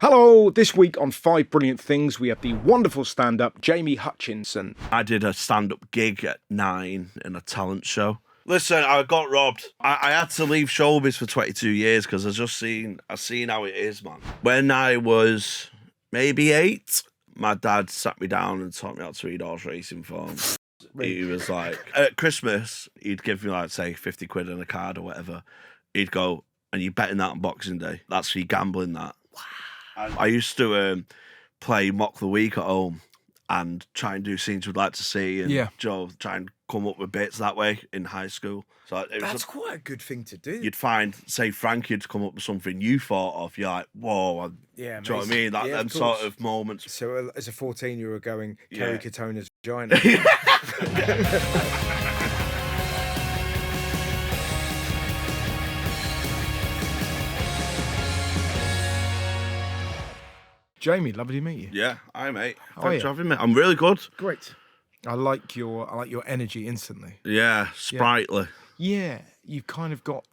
Hello, this week on Five Brilliant Things, we have the wonderful stand-up Jamie Hutchinson. I did a stand-up gig at 9 in a talent show. Listen, I got robbed. I had to leave showbiz for 22 years because I seen how it is, man. When I was maybe 8, my dad sat me down and taught me how to read horse racing forms. He was like, at Christmas, he'd give me, like, say, 50 quid and a card or whatever. He'd go, and you're betting that on Boxing Day. That's for you gambling that. I used to play Mock the Week at home and try and do scenes we'd like to see and try and come up with bits that way in high school. So That's quite a good thing to do. You'd find, say, Frankie'd come up with something you thought of. You're like, whoa. Yeah, do you know what I mean? Them sort of moments. So as a 14, you were going, Kerry Katona's vagina. Jamie, lovely to meet you. Yeah, hi mate. Thanks for having me. I'm really good. Great. I like your energy instantly. Yeah, sprightly. Yeah, you've got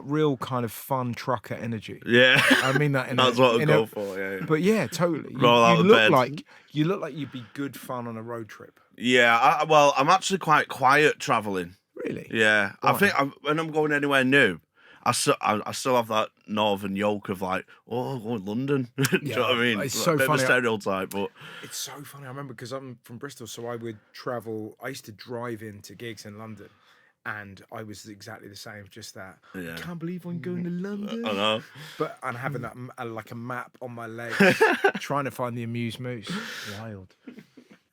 real kind of fun trucker energy. Yeah, I mean that. That's what I go for. Yeah. But yeah, totally. Roll out of bed. You look like you'd be good fun on a road trip. Yeah, I'm actually quite quiet traveling. Really? Yeah, I think when I'm going anywhere new, I still have that northern yoke of like, oh, going to London. Do you know what I mean? It's so bit funny. of a stereotype, but It's so funny. I remember because I'm from Bristol, so I would travel. I used to drive into gigs in London, and I was exactly the same. Just that. Yeah. I can't believe I'm going to London. I know. But I'm having that like a map on my legs, trying to find the Amuse Moose. Wild.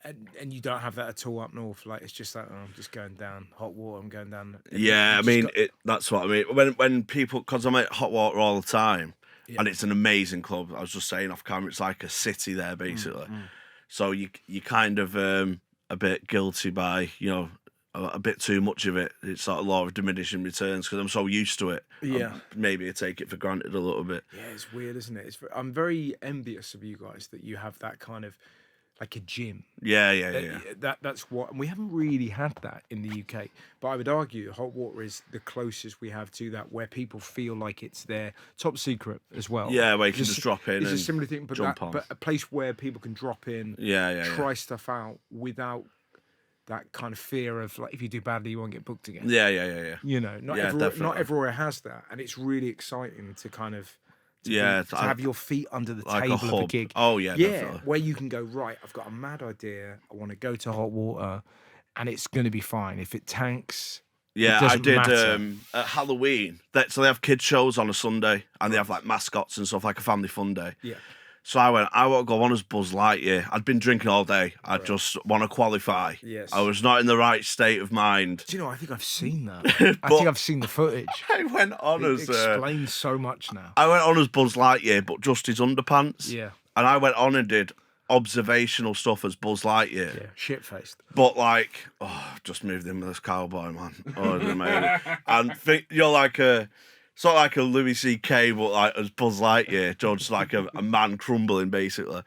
And you don't have that at all up north. Like it's just like I'm just going down hot water. I'm going down. Yeah, I mean that's what I mean. When people, because I'm at Hot Water all the time, and it's an amazing club. I was just saying off camera, it's like a city there basically. So you kind of a bit guilty by a bit too much of it. It's sort of law of diminishing returns because I'm so used to it. Yeah, maybe I take it for granted a little bit. Yeah, it's weird, isn't it? I'm very envious of you guys that you have that kind of. Like a gym. Yeah. That's what, and we haven't really had that in the UK. But I would argue Hot Water is the closest we have to that, where people feel like it's their top secret as well. Yeah, where you can just drop in. It's a similar thing, but but a place where people can drop in. Try stuff out without that kind of fear of like if you do badly you won't get booked again. Yeah. Not everywhere has that, and it's really exciting to kind of. To have your feet under the table of a gig. Oh, yeah, definitely. Where you can go, right, I've got a mad idea. I want to go to Hot Water, and it's going to be fine. If it tanks, yeah, it I did matter. At Halloween. So they have kids shows on a Sunday, and they have like mascots and stuff, like a family fun day. Yeah. So I want to go on as Buzz Lightyear. I'd been drinking all day. I just want to qualify. Yes. I was not in the right state of mind. Do you know, I think I've seen that. I think I've seen the footage. I went on It explains so much now. I went on as Buzz Lightyear, but just his underpants. Yeah. And I went on and did observational stuff as Buzz Lightyear. Yeah, shit-faced. But like, just moved in with this cowboy, man. Oh, it was amazing. And you're like sort of like a Louis C.K., but like as Buzz Lightyear, just like a man crumbling, basically.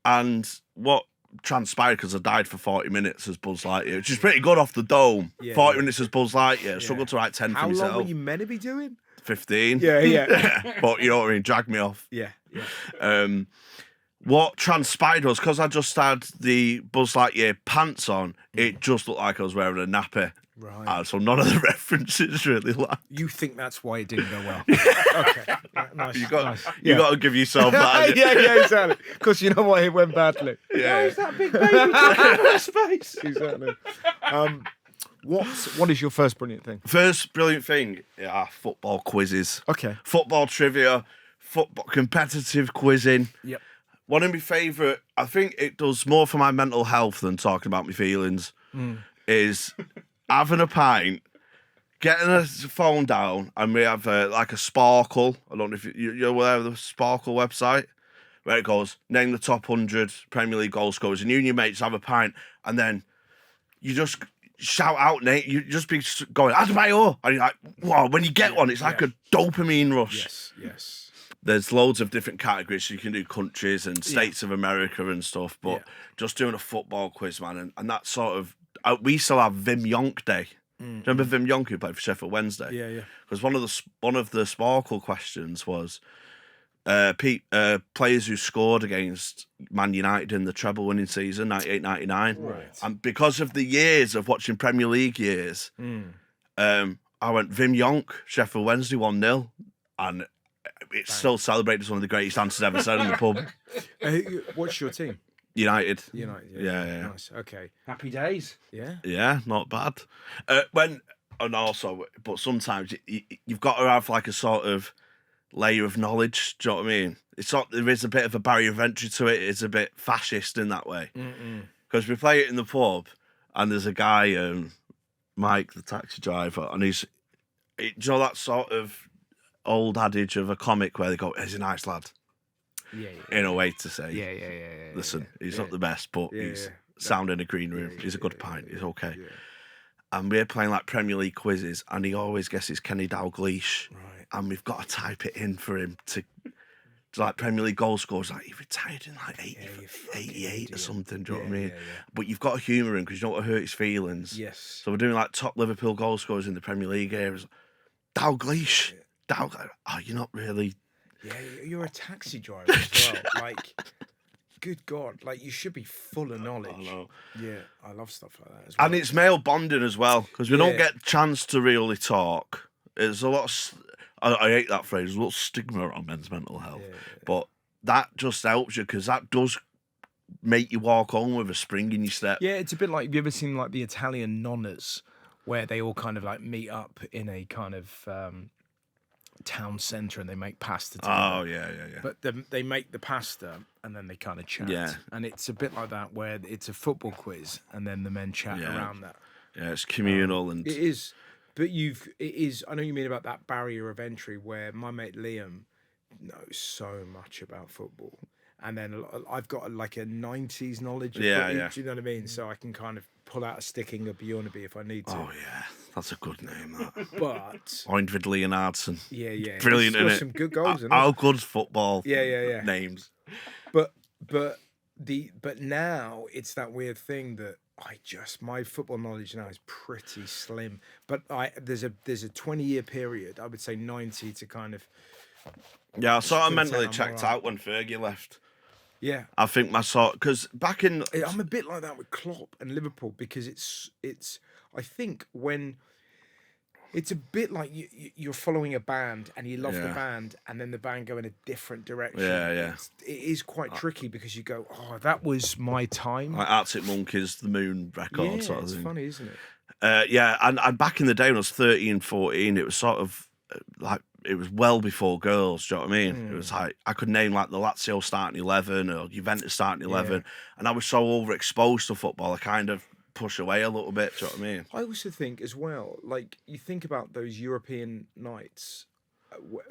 And what transpired, because I died for 40 minutes as Buzz Lightyear, which is pretty good off the dome. 40 minutes as Buzz Lightyear. I struggled to write 10 for myself. How long were you meant to be doing? 15. Yeah. But you know what I mean? Drag me off. Yeah. What transpired was, because I just had the Buzz Lightyear pants on, it just looked like I was wearing a nappy. Right. So none of the references really land. You think that's why it didn't go well? Okay. Nice. You got to give yourself that. yeah, exactly. Because you know what, it went badly. Yeah. Where's that big baby taking my space? Exactly. What is your first brilliant thing? First brilliant thing, football quizzes. Okay. Football trivia, football competitive quizzing. Yep. One of my favourite, I think it does more for my mental health than talking about my feelings, is having a pint, getting a phone down, and we have like a sparkle. I don't know if you're aware of the Sparkle website, where it goes, name the top 100 Premier League goal scorers, and you and your mates have a pint, and then you just shout out, Nate. You just be going, Adebayo, and you're like, wow, when you get one, it's like a dopamine rush. Yes. There's loads of different categories. So you can do countries and states of America and stuff, but just doing a football quiz, man, and that sort of, we still have Vim Yonk Day. Do you remember Vim Yonk, who played for Sheffield Wednesday? Yeah. Because one of the Sparkle questions was, players who scored against Man United in the treble-winning season, 98-99. Right. And because of the years of watching Premier League years, I went Wim Jonk, Sheffield Wednesday 1-0, and it's still celebrated as one of the greatest answers ever said in the pub. What's your team? United. Yeah. Nice. Okay. Happy days. Yeah. Yeah, not bad. But sometimes you've got to have like a sort of layer of knowledge. Do you know what I mean? It's not. There is a bit of a barrier of entry to it. It's a bit fascist in that way. Because we play it in the pub, and there's a guy, Mike, the taxi driver, and do you know that sort of old adage of a comic where they go, "He's a nice lad." Yeah. In a way to say, Yeah. Listen, he's not the best, but he's sound in a green room. He's a good pint. He's okay. Yeah. And we're playing like Premier League quizzes, and he always guesses Kenny Dalglish. Right. And we've got to type it in for him to like Premier League goal scorers. Like he retired in like 88 or something. Do you know what I mean? Yeah. But you've got to humour him because you don't want to hurt his feelings. Yes. So we're doing like top Liverpool goal scorers in the Premier League areas. Dalglish. Dalglish. Oh, you're not really. Yeah, you're a taxi driver as well. Like, good God, like you should be full of knowledge. I know. Yeah, I love stuff like that as well. And it's male bonding as well because we don't get a chance to really talk. There's a lot of, I hate that phrase, there's a lot of stigma around men's mental health. But that just helps you because that does make you walk home with a spring in your step. Yeah, it's a bit like, have you ever seen like the Italian nonnas where they all kind of like meet up in a kind of town centre and they make pasta together? Oh, yeah. But they make the pasta and then they kind of chat. Yeah. And it's a bit like that where it's a football quiz and then the men chat around that. Yeah, it's communal and... It is. But I know you mean about that barrier of entry where my mate Liam knows so much about football. And then I've got like a 90s knowledge of football, do you know what I mean? So I can kind of pull out a sticking of Bjornaby if I need to. Oh, yeah. That's a good name, that. But... Oindvid Leonardson. Yeah. Brilliant, He's got innit? some good goals, isn't How good's football? Yeah. Names. But now it's that weird thing that my football knowledge now is pretty slim. But there's a 20-year period, I would say 90 to kind of... Yeah, I sort of mentally checked out when Fergie left. Yeah. I think because back in... I'm a bit like that with Klopp and Liverpool because it's I think when... It's a bit like you're following a band and you love the band and then the band go in a different direction. Yeah. It is quite tricky because you go, that was my time. Like Arctic Monkeys, The Moon record sort of it's thing. funny, isn't it? And back in the day when I was 13, 14, it was sort of like, it was well before girls, do you know what I mean? It was like, I could name like the Lazio starting 11 or Juventus starting 11, and I was so overexposed to football, I kind of push away a little bit, do you know what I mean? I also think as well, like you think about those European nights,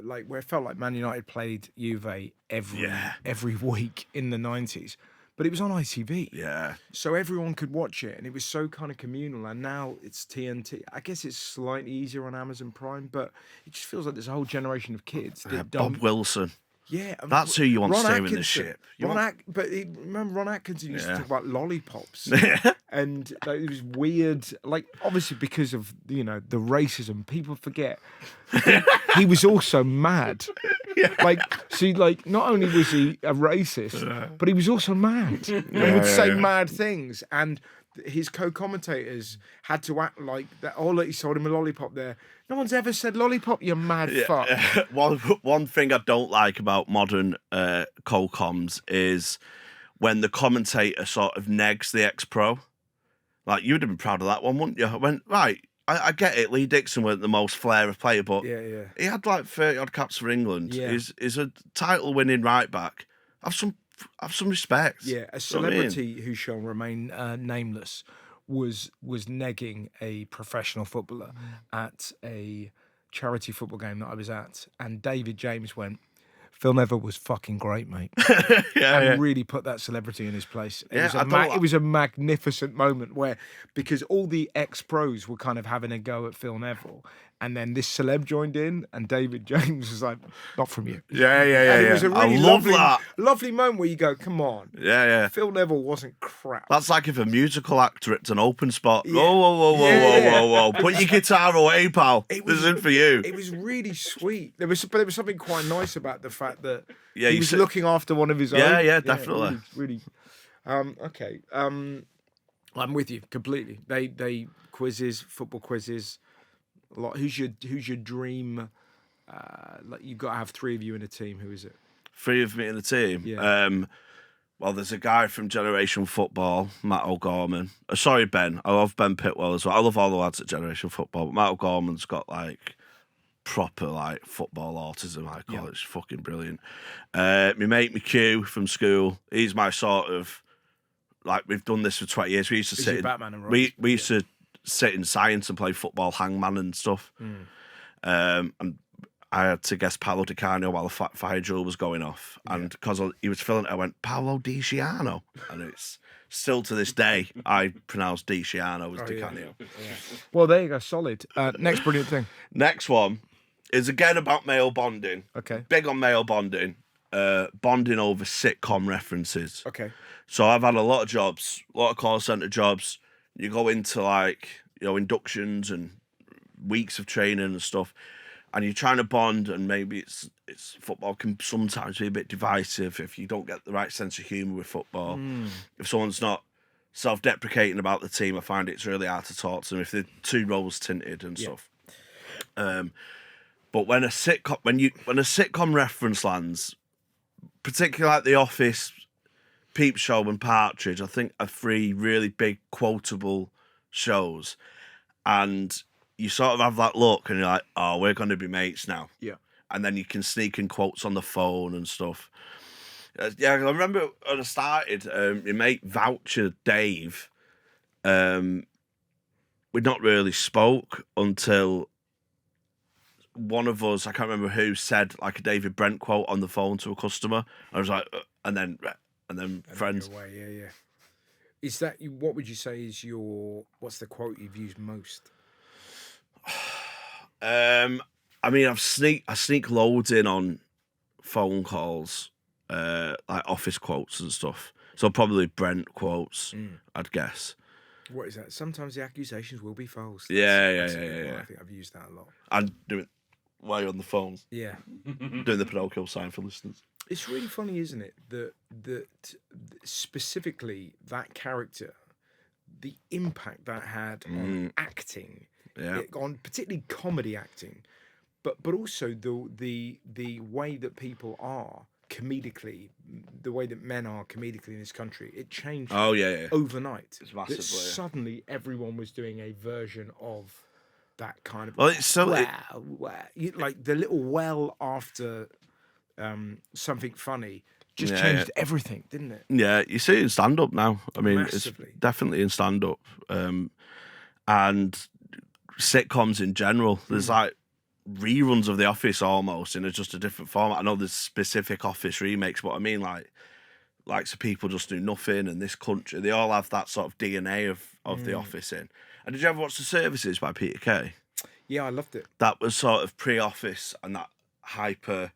like where it felt like Man United played Juve every week in the 90s, but it was on ITV. Yeah. So everyone could watch it and it was so kind of communal, and now it's TNT. I guess it's slightly easier on Amazon Prime, but it just feels like there's a whole generation of kids that don't... Bob Wilson. Yeah, that's who you want steering the ship. Remember Ron Atkinson used to talk about lollipops, and like, it was weird. Like obviously because of the racism, people forget he was also mad. Like not only was he a racist, but he was also mad and would say mad things. And his co-commentators had to act like that. Oh, look, he sold him a lollipop there. No one's ever said lollipop, you mad fuck. One thing I don't like about modern co-coms is when the commentator sort of negs the ex-pro. Like, you'd have been proud of that one, wouldn't you? I went, right, I get it. Lee Dixon wasn't the most flair of player, but he had like 30-odd caps for England. Yeah. He's a title-winning right-back. Have some respect. Yeah, a celebrity who shall remain nameless was negging a professional footballer at a charity football game that I was at, and David James went, Phil Neville was fucking great, mate. And really put that celebrity in his place. It was a magnificent moment because all the ex-pros were kind of having a go at Phil Neville, And then this celeb joined in, and David James was like, "Not from you." Yeah. And it was a really I love that. lovely moment where you go, "Come on." Yeah. Phil Neville wasn't crap. That's like if a musical actor hits an open spot. Yeah. Whoa. Put your guitar away, pal. This isn't for you. It was really sweet. There was something quite nice about the fact that Yeah, he was looking after one of his own. Yeah, definitely. Really. Okay. I'm with you completely. They quizzes, football quizzes. A lot. Who's your dream? Like you've got to have 3 of you in a team. Who is it? 3 of me in the team. Yeah. Well, there's a guy from Generation Football, Matt O'Gorman. Sorry, Ben. I love Ben Pitwell as well. I love all the lads at Generation Football, but Matt O'Gorman's got like proper like football autism. I call it. It's fucking brilliant. My mate McHugh from school. He's my sort of like we've done this for 20 years. We used to sit. Batman and Robin. We used to sit in science and play football, hangman and stuff. And I had to guess Paolo Di Canio while the fire drill was going off. And because he was filling it, I went, Paolo Di Ciano. And it's still to this day, I pronounce Di Ciano as Di Canio. Yeah. Well, there you go. Solid. Next brilliant thing. Next one is again about male bonding. Okay. Big on male bonding. Bonding over sitcom references. Okay. So I've had a lot of jobs, a lot of call centre jobs. You go into like, inductions and weeks of training and stuff, and you're trying to bond, and maybe it's football can sometimes be a bit divisive if you don't get the right sense of humour with football. If someone's not self-deprecating about the team, I find it's really hard to talk to them if they're too rose tinted and stuff. But when a sitcom reference lands, particularly like The Office, Peep Show and Partridge, I think are 3 really big quotable shows, and you sort of have that look and you're like, oh, we're going to be mates now. Yeah. And then you can sneak in quotes on the phone and stuff. I remember when I started, my mate Voucher Dave, we'd not really spoke until one of us, I can't remember who, said like a David Brent quote on the phone to a customer. I was like, and then friends. Away. Yeah. Is that what would you say is what's the quote you've used most? I mean, I sneak loads in on phone calls, like office quotes and stuff. So probably Brent quotes, I'd guess. What is that? Sometimes the accusations will be false. Yeah. I think I've used that a lot. And do it while you're on the phone. Yeah. Doing the Pinocchio sign for listeners. It's really funny, isn't it? That specifically that character, the impact that had on acting, on particularly comedy acting, but also the way that people are comedically, the way that men are comedically in this country, it changed. Overnight. It's massively. Suddenly, everyone was doing a version of that kind of. Well, it's so like the little well after something funny just changed everything, didn't it? Yeah, you see it in stand up now. I mean, Massively. It's definitely in stand up, and sitcoms in general. There's like reruns of The Office almost in just a different format. I know there's specific Office remakes, but I mean like so people just do nothing, and this country, they all have that sort of DNA of The Office in. And did you ever watch The Services by Peter Kay? Yeah, I loved it. That was sort of pre-Office and that hyper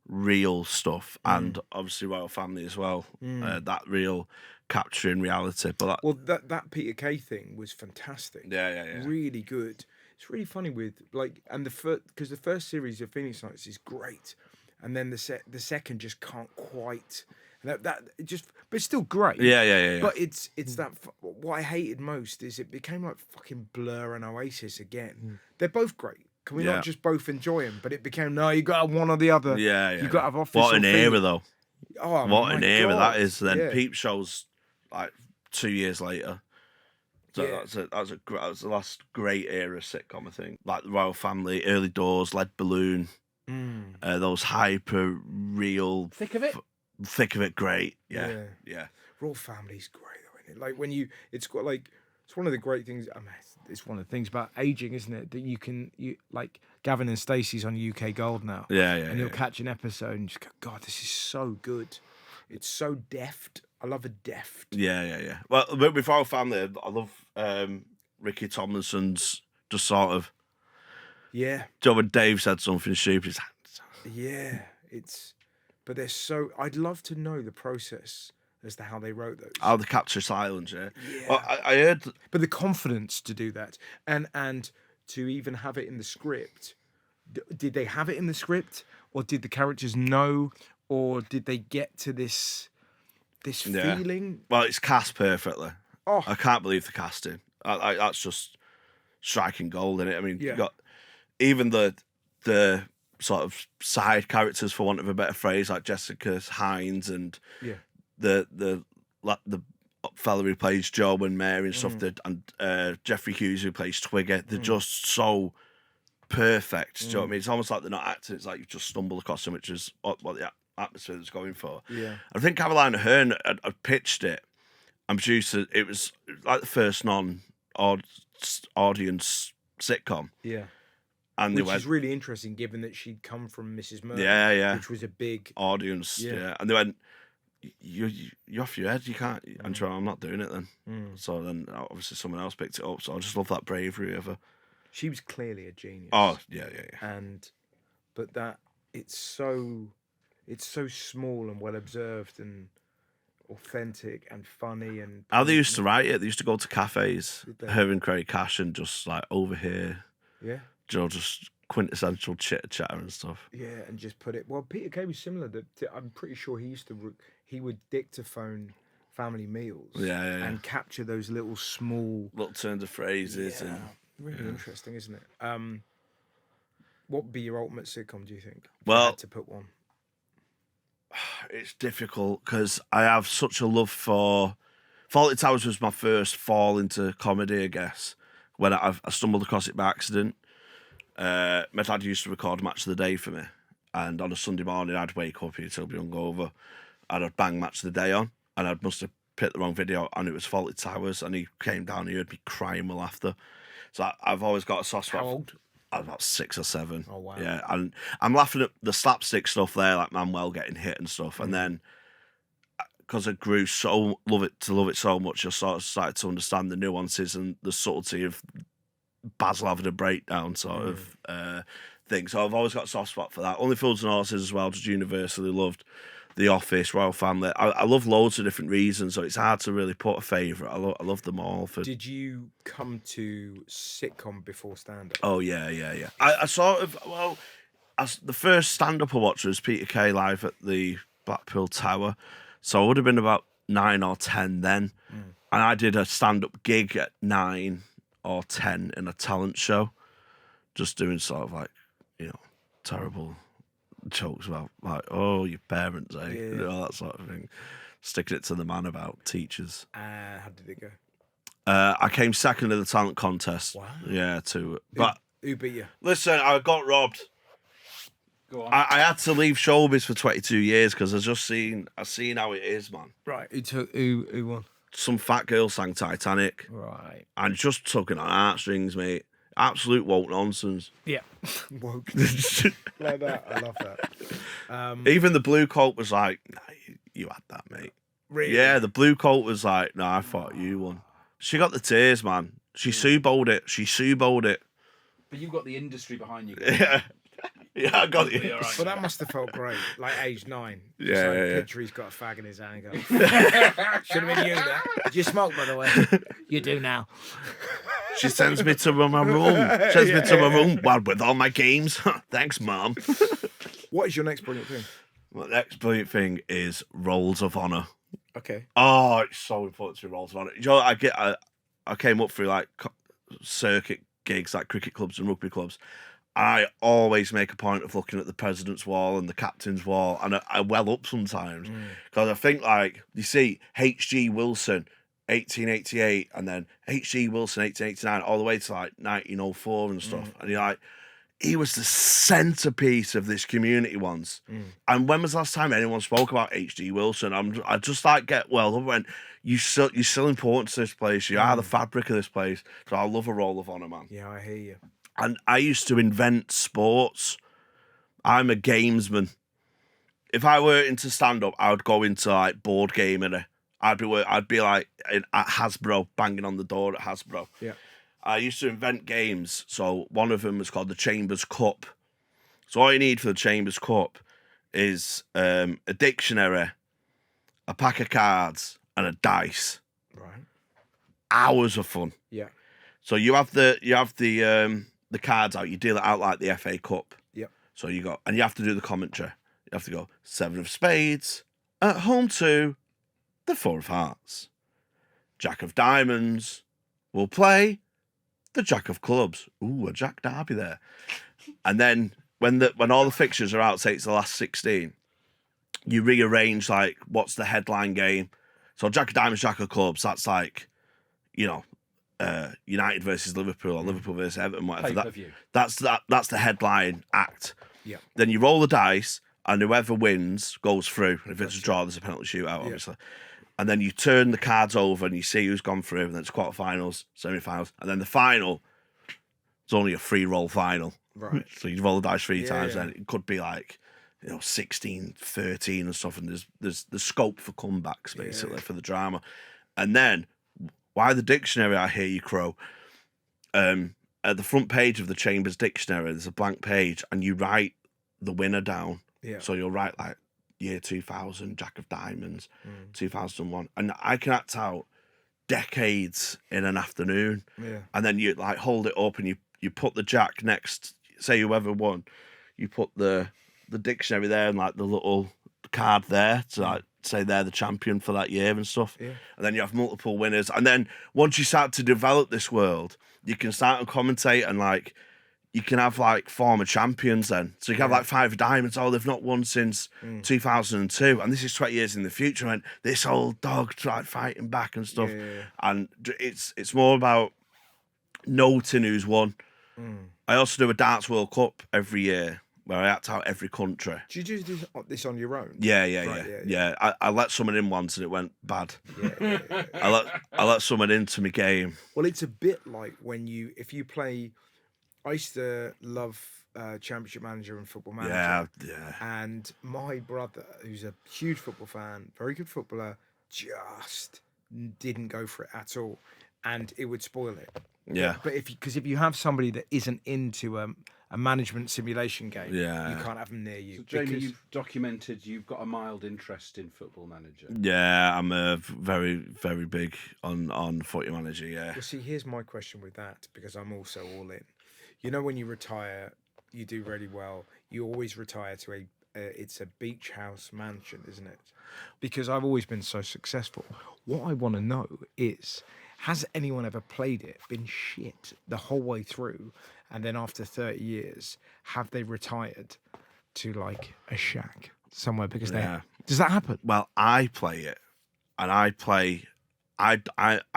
real stuff, and obviously Royal Family as well. That real capturing reality. But that Peter Kay thing was fantastic. Yeah. Really good. It's really funny with like, and because the first series of Phoenix Nights is great, and then the second just can't quite. That it just, but it's still great. Yeah. But it's that what I hated most is it became like fucking Blur and Oasis again. They're both great. Can we not just both enjoy them? But it became no, you got to have one or the other. Yeah. You got to have Office. What an era though. Oh, what an era that is. Then yeah. Peep Show's like 2 years later. So that was the last great era sitcom, I think. Like the Royal Family, Early Doors, Lead Balloon, those hyper real. Thick of it, great. Yeah. Royal Family's great, though, isn't it? Like when it's got like, it's one of the great things. I mean, it's one of the things about aging, isn't it? That you like Gavin and Stacey's on UK Gold now. Yeah. And you'll catch an episode and just go, God, this is so good. It's so deft. I love a deft. Yeah. Well, with Royal Family, I love Ricky Tomlinson's just sort of Yeah. Joe, when Dave said something stupid, he's like, Yeah. But they're so. I'd love to know the process as to how they wrote those. oh, the capture silence, yeah. Yeah. Well, I heard. But the confidence to do that, and to even have it in the script. Did they have it in the script, or did the characters know, or did they get to this feeling? Well, it's cast perfectly. Oh, I can't believe the casting. That's just striking gold in it. I mean, Yeah. you got even the sort of side characters, for want of a better phrase, like Jessica Hines and yeah, the fella who plays Joe and Mary and stuff. And Jeffrey Hughes who plays Twigger. They're just so perfect. Do you know what I mean? It's almost like they're not acting. It's like you've just stumbled across them, which is what the atmosphere was going for. Yeah. I think Caroline Aherne had pitched it and produced it. It was like the first non-audience sitcom. yeah. And Which they went, is really interesting, given that she'd come from Mrs. Murray. Yeah. Which was a big audience, Yeah. And they went, you're off your head, you can't. And so I'm not doing it then. So then obviously someone else picked it up. So I just love that bravery of her. She was clearly a genius. Oh yeah. But that it's so small and well observed and authentic and funny and. How they used to write it, they used to go to cafes, Did they? her and Craig Cash, and just like over here, Yeah. just quintessential chitter chatter and stuff. Yeah, and just put it. Well, Peter Kay was similar. I'm pretty sure he would dictaphone family meals. Yeah. And capture those little small. Little turns of phrases and Really interesting, isn't it? What would be your ultimate sitcom? Do you think? If Well- you had to put one. it's difficult because I have such a love for. Fawlty Towers was my first fall into comedy, I guess. When I stumbled across it by accident. My dad used to record Match of the Day for me, and on a Sunday morning I'd wake up, he'd still be hungover, and I'd bang Match of the Day on, and I must have picked the wrong video, and it was Fawlty Towers, and he came down, he heard me crying with laughter. So I've always got a soft spot. How old? I was about 6 or 7. Oh, wow. Yeah, and I'm laughing at the slapstick stuff there, like Manuel getting hit and stuff, and then because I grew love it so much, I sort of started to understand the nuances and the subtlety of Basil having a breakdown sort of thing. So I've always got a soft spot for that. Only Fools and Horses as well, just universally loved. The Office, Royal Family. I love loads of different reasons, so it's hard to really put a favourite. I love them all. Did you come to sitcom before stand-up? Oh, yeah. I sort of, the first stand-up I watched was Peter Kay live at the Blackpool Tower, so I would have been about 9 or 10 then. And I did a stand-up gig at 9 or 10 in a talent show, just doing sort of like, terrible jokes about like, oh, your parents, that sort of thing, sticking it to the man about teachers. How did it go? I came second in the talent contest. Wow. Yeah, but Who beat you? listen, I got robbed. Go on. I had to leave showbiz for 22 years because I seen how it is, man. Right. Who won? Some fat girl sang Titanic Right. and just tugging on heartstrings, mate. Absolute woke nonsense. Yeah. Woke. Like that. I love that. Even the blue coat was like, nah, you had that, mate. Really? Yeah, the blue coat was like, no, I thought you won. She got the tears, man. She Subo'd it. But you've got the industry behind you. Yeah, I got You'll be it. all right. But that must have felt great. Like age 9. Yeah. Picture he's got a fag in his hand. Go, should have been you. That. Do you smoke, by the way? You do now. She sends me to my room. Well, with all my games. Thanks, Mum. What is your next brilliant thing? My next brilliant thing is Rolls of Honour. Okay. Oh, it's so important to be Rolls of Honour. You know, I came up through like circuit gigs, like cricket clubs and rugby clubs. I always make a point of looking at the president's wall and the captain's wall, and I well up sometimes because I think, like, you see H.G. Wilson, 1888, and then H.G. Wilson, 1889, all the way to like 1904 and stuff, and you're like, he was the centerpiece of this community once. And when was the last time anyone spoke about H.G. Wilson? I just like get well up when you're still important to this place. You are the fabric of this place. So I love a Roll of Honour, man. Yeah, I hear you. And I used to invent sports. I'm a gamesman. If I were into stand-up, I would go into like board gaming. I'd be like at Hasbro, banging on the door at Hasbro. Yeah. I used to invent games. So one of them was called the Chambers Cup. So all you need for the Chambers Cup is a dictionary, a pack of cards, and a dice. Right. Hours of fun. Yeah. So you have the cards out. You deal it out like the FA Cup. Yeah. So you have to do the commentary. You have to go 7 of spades at home to the 4 of hearts. Jack of diamonds will play the Jack of clubs. Ooh, a Jack Derby there. And then when all the fixtures are out, say it's the last 16, you rearrange like what's the headline game. So Jack of diamonds, Jack of clubs. That's like, United versus Liverpool or Liverpool versus Everton, whatever. Pay-per-view. That's the headline act. Yeah. Then you roll the dice, and whoever wins goes through. And if it's a draw, there's a penalty shootout, obviously. And then you turn the cards over and you see who's gone through. And then it's quarterfinals, semi-finals, and then the final. It's only a free roll final. Right. So you roll the dice 3 times, yeah. and it could be like 16, 13 and stuff. And there's the scope for comebacks basically for the drama. And then why the dictionary? I hear you crow. At the front page of the Chambers Dictionary, there's a blank page, and you write the winner down. Yeah. So you'll write like year 2000, Jack of Diamonds, 2001, and I can act out decades in an afternoon. Yeah. And then you like hold it up, and you put the Jack next. Say whoever won, you put the dictionary there and like the little card there to like say they're the champion for that year and stuff. Yeah. And then you have multiple winners. And then once you start to develop this world, you can start to commentate and like you can have like former champions then. So you can have like 5 diamonds. Oh, they've not won since 2002. And this is 20 years in the future. And this old dog like fighting back and stuff. Yeah. And it's more about noting who's won. I also do a darts World Cup every year where I act out every country. Do you do this on your own? Yeah. I let someone in once and it went bad. Yeah. I let someone into my game. Well, it's a bit like if you play. I used to love Championship Manager and Football Manager. Yeah. And my brother, who's a huge football fan, very good footballer, just didn't go for it at all, and it would spoil it. Yeah. But if you have somebody that isn't into a management simulation game, you can't have them near you. So, Jamie, you've documented you've got a mild interest in Football Manager. Yeah, I'm very, very big on Footy Manager, yeah. Well, see, here's my question with that, because I'm also all in. You know, when you retire, you do really well. You always retire to it's a beach house mansion, isn't it? Because I've always been so successful. What I want to know is, has anyone ever played it, been shit the whole way through, and then after 30 years, have they retired to like a shack somewhere because does that happen? Well, I play it, and I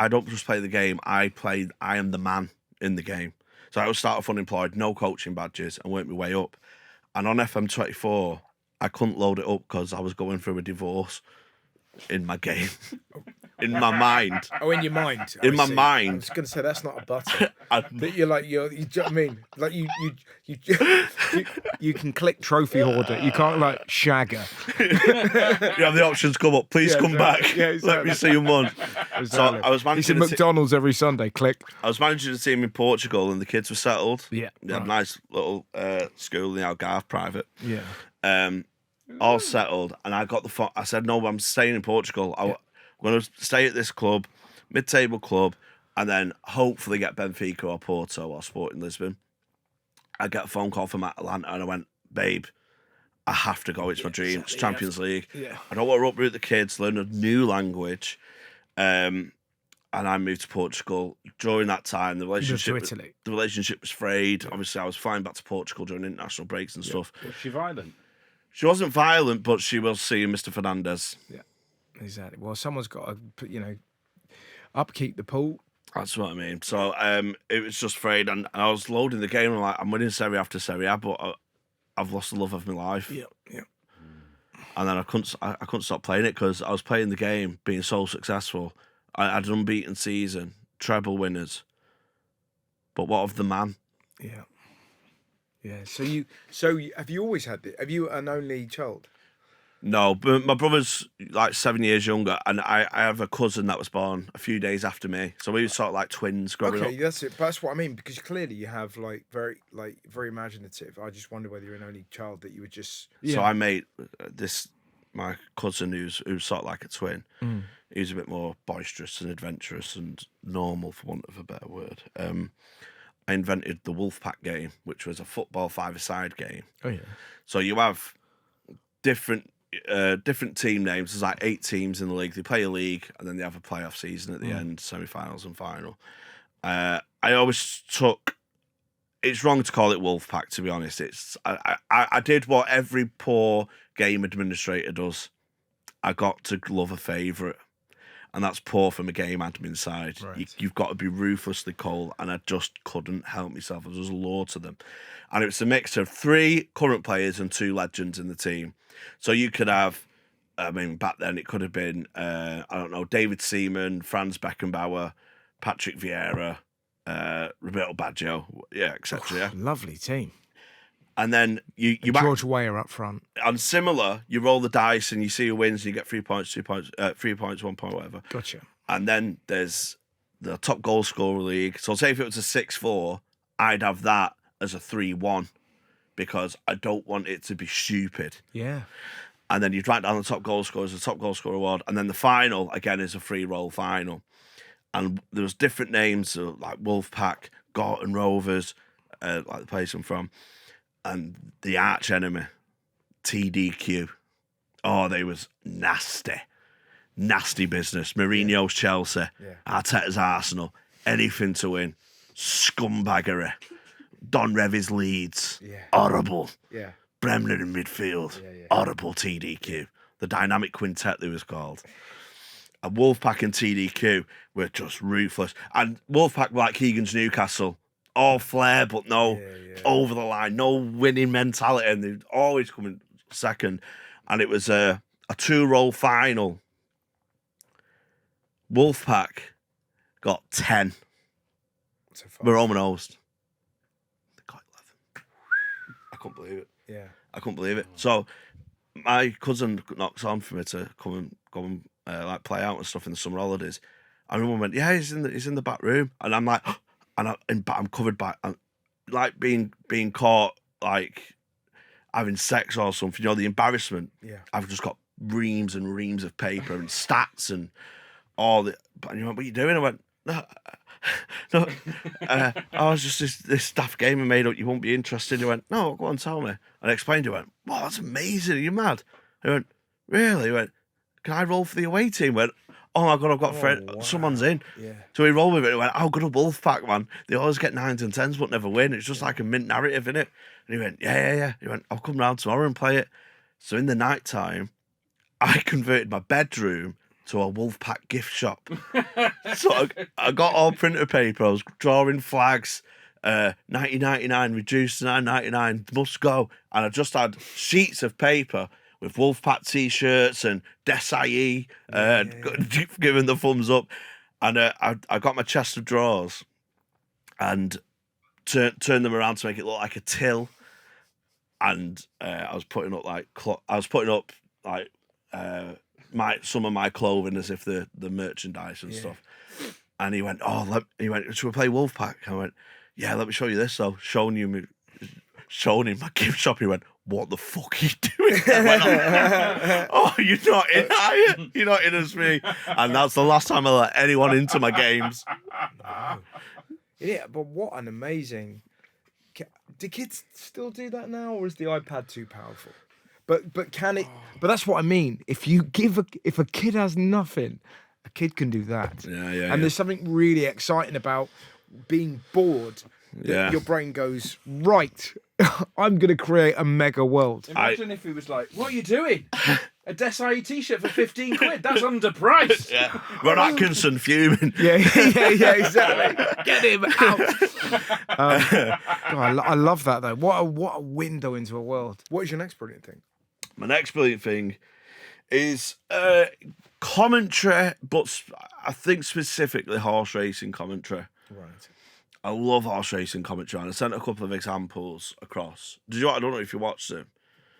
don't just play the game. I am the man in the game. So I would start off unemployed, no coaching badges, and work my way up. And on FM24, I couldn't load it up because I was going through a divorce in my game. In my mind. Oh, in your mind. In my I mind. was going to say that's not a button. But you're like you do you know what I mean? Like you can click trophy hoarder. You can't like shagger. You have the options come up. Please come back. Yeah, exactly. Let me see them once. Exactly. So I was He's managing at McDonald's every Sunday. Click. I was managing a team in Portugal, and the kids were settled. Yeah. They had a nice little school in Algarve, private. Yeah. All settled, and I got the phone. I said, "No, I'm staying in Portugal. I'm going to stay at this club, mid-table club, and then hopefully get Benfica or Porto or Sporting Lisbon." I get a phone call from Atlanta, and I went, "Babe, I have to go. It's my dream. It's Champions League. Yeah. I don't want to uproot the kids, learn a new language." And I moved to Portugal. During that time, the relationship was frayed. Obviously, I was flying back to Portugal during international breaks and stuff. Was she violent? She wasn't violent, but she was seeing Mr. Fernandez. Yeah. Exactly. Well, someone's got to, upkeep the pool. That's what I mean. So it was just frayed, and I was loading the game. And I'm winning Serie A after Serie A, but I've lost the love of my life. Yeah. And then I couldn't stop playing it because I was playing the game, being so successful. I had an unbeaten season, treble winners. But what of the man? Yeah. Yeah. So have you always had this? Have you an only child? No, but my brother's like 7 years younger, and I have a cousin that was born a few days after me. So we were sort of like twins growing up. Okay, that's it. But that's what I mean, because clearly you have very imaginative. I just wonder whether you're an only child that you would just. So I made my cousin who's sort of like a twin. He was a bit more boisterous and adventurous and normal, for want of a better word. I invented the Wolfpack game, which was a football five-a-side game. Oh yeah. So you have different team names. There's like 8 teams in the league. They play a league, and then they have a playoff season at the end, semi-finals and final. I always took. It's wrong to call it Wolfpack, to be honest. I did what every poor game administrator does. I got to love a favourite, and that's poor from a game admin side. Right. You've got to be ruthlessly cold, and I just couldn't help myself. I was loyal to them. And it was a mix of 3 current players and 2 legends in the team. So you could have, I mean, back then it could have been, I don't know, David Seaman, Franz Beckenbauer, Patrick Vieira, Roberto Baggio, etc. Yeah. Lovely team. And then you George Weah up front. and similar, you roll the dice and you see who wins, and you get 3 points, 2 points, 3 points, 1 point, whatever. Gotcha. And then there's the top goal scorer league. So say if it was a 6-4, I'd have that as a 3-1 because I don't want it to be stupid. Yeah. And then you'd write down the top goal scorers, the top goal scorer award, and then the final again is a free roll final. And there was different names like Wolfpack, Gorton Rovers, like the place I'm from, and the arch enemy, TDQ. Oh, they was nasty business. Mourinho's Chelsea, Arteta's Arsenal, anything to win, scumbaggery. Don Revie's Leeds, horrible. Yeah. Bremner in midfield, horrible TDQ. The dynamic quintet they was called. And Wolfpack and TDQ were just ruthless. And Wolfpack were like Keegan's Newcastle. All flair, but no over the line, no winning mentality. And they'd always come in second. And it was a 2-roll final. Wolfpack got 10. We're home and host. They got 11. I couldn't believe it. Yeah. I couldn't believe it. So my cousin knocks on for me to come and like play out and stuff in the summer holidays. And my mum went, "Yeah, he's in the back room," and I'm like, and I'm covered by like being caught like having sex or something. You know, the embarrassment. Yeah. I've just got reams and reams of paper and stats and all the. And you went, "What are you doing?" I went, "No, I was just this staff game I made up. You won't be interested." He went, "No, go on, tell me." And I explained. He went, "Wow, that's amazing. Are you mad?" I went, "Really?" He went, "Can I roll for the away team?" I went, "Oh my God, I've got a friend. Wow. Someone's in." Yeah. So he rolled with it. He went, "Oh, good old Wolfpack, man. They always get 9s and 10s but never win. It's just like a mint narrative, innit?" And he went, yeah. He went, "I'll come round tomorrow and play it." So in the night time, I converted my bedroom to a Wolfpack gift shop. So I got all printer paper. I was drawing flags. 1999 reduced to 9.99. Must go. And I just had sheets of paper with Wolfpack t-shirts and Desai giving the thumbs up. And I got my chest of drawers and turned them around to make it look like a till. And I was putting up some of my clothing as if the merchandise and stuff. And he went, "Should we play Wolfpack?" I went, "Yeah, let me show you this." So showing him my gift shop. He went, "What the fuck are you doing?" I went, "Oh, you're not in, are you? You're not in as me." And that's the last time I let anyone into my games. No. Yeah, but what an amazing. Do kids still do that now, or is the iPad too powerful? But can it? But that's what I mean. If a kid has nothing, a kid can do that. Yeah. And there's something really exciting about being bored. That your brain goes, right, I'm going to create a mega world. Imagine if he was like, "What are you doing? A Desai t-shirt for 15 quid? That's underpriced." Yeah. Ron Atkinson fuming. Yeah, exactly. Get him out. God, I love that though. What a window into a world. What is your next brilliant thing? My next brilliant thing is commentary, but I think specifically horse racing commentary. Right. I love horse racing commentary, and I sent a couple of examples across. I don't know if you watched them.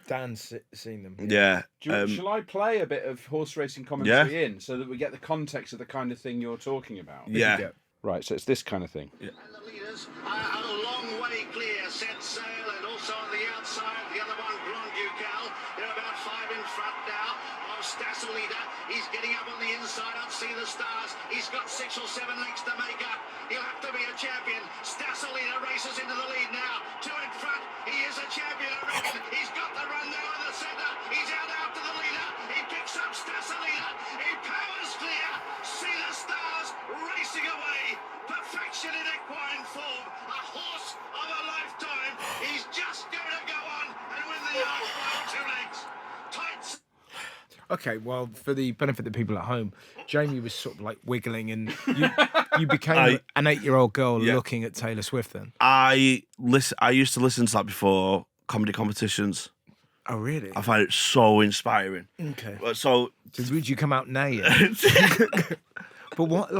Dan's seen them. Yeah. Shall I play a bit of horse racing commentary in so that we get the context of the kind of thing you're talking about? Yeah. Right, so it's this kind of thing. Yeah. And the leaders are a long way clear. Set sail, and also on the outside, the other one, Grand Ducal. They're about 5 in front now of Stassolita. He's getting up on the inside. I'd see the stars. He's got 6 or 7 lengths to make up. He'll have to be a champion. Stassolita races into the lead now. 2 in front. He is a champion, I reckon. He's got the run now in the centre. He's out after the leader. He picks up Stassolita. He powers clear. See the stars racing away. Perfection in equine form. A horse of a lifetime. He's just going to go on and win the yard by 2 lengths. Tight. Okay, well, for the benefit of the people at home, Jamie was sort of like wiggling, and you became an 8-year-old girl looking at Taylor Swift. Then I used to listen to that before comedy competitions. Oh, really? I find it so inspiring. Okay. So would you come out nailing? But what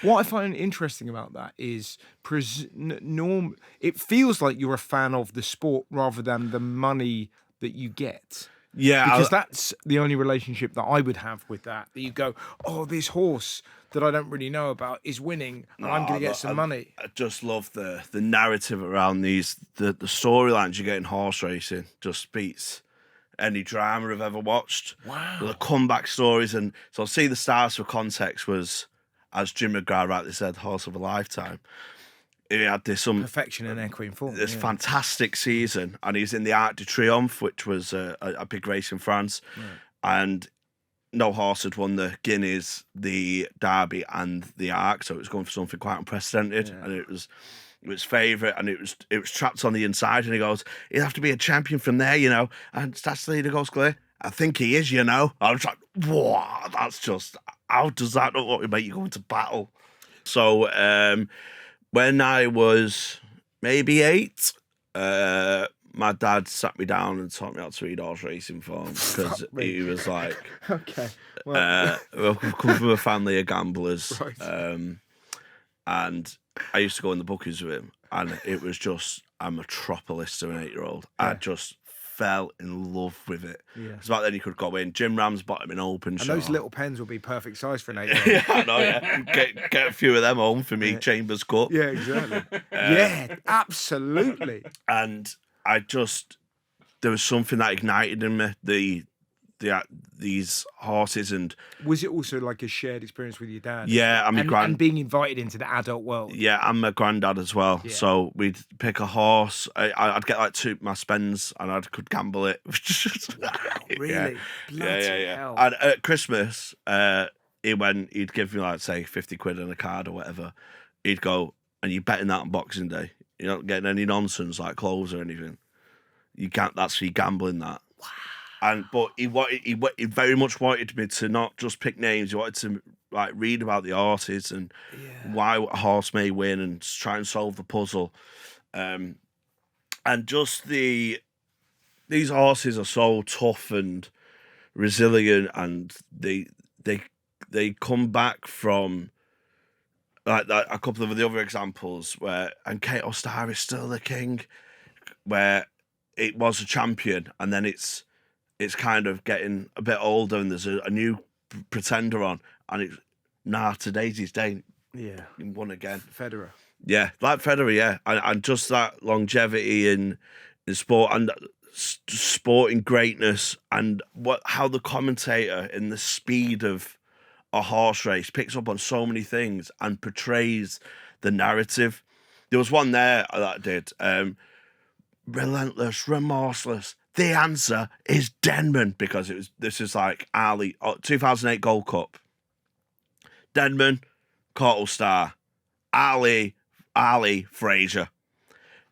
I find interesting about that is it feels like you're a fan of the sport rather than the money that you get. Yeah, because that's the only relationship that I would have with that. That you go, oh, this horse that I don't really know about is winning, and I'm going to get some money. I just love the narrative around the storylines you get in horse racing. Just beats any drama I've ever watched. Wow. The comeback stories, and so See the Stars for context was, as Jim McGrath rightly said, horse of a lifetime. He had this perfection in equine form. This fantastic season, and he's in the Arc de Triomphe, which was a big race in France, and no horse had won the Guineas, the Derby, and the Arc, so it was going for something quite unprecedented, and it was favourite, and it was trapped on the inside, and he goes, he'll have to be a champion from there, you know, and Stassolita goes, Claire, I think he is, you know. I was like, wow, that's just, how does that not make you go into battle? So, when I was maybe 8, my dad sat me down and taught me how to read horse racing form, because he was like, okay, well, we come from a family of gamblers, right. And I used to go in the bookies with him, and it was just a metropolis to an 8-year-old. I just fell in love with it. Yeah. It's about then you could go in. Jim Ram's bottom in open and show. those little pens will be perfect size for an 8-year-old. Yeah, I know, yeah. Get a few of them home for me, Chambers Cup. Yeah, exactly. Yeah, absolutely. And there was something that ignited in me, these horses, and was it also like a shared experience with your dad? Yeah, and being invited into the adult world. Yeah, and my granddad as well. Yeah. So we'd pick a horse. I'd get like my spends, and I could gamble it. Wow, really? Bloody hell. And at Christmas, he'd give me like say 50 quid and a card or whatever. He'd go, and you betting that on Boxing Day. You're not getting any nonsense like clothes or anything. You can't. That's for you gambling that. But he very much wanted me to not just pick names. He wanted to like read about the horses and why a horse may win and try and solve the puzzle. And just these horses are so tough and resilient, and they come back from like that. A couple of the other examples and Kato Star is still the king, where it was a champion, and then it's kind of getting a bit older, and there's a new pretender on, and today's his day. Yeah, he won again. Federer. Yeah, like Federer. Yeah, and just that longevity in sport and sporting greatness, and how the commentator in the speed of a horse race picks up on so many things and portrays the narrative. There was one there that I did. Relentless, remorseless. The answer is Denman, because this is like Ali, 2008 Gold Cup. Denman, Courtal Star, Ali, Fraser.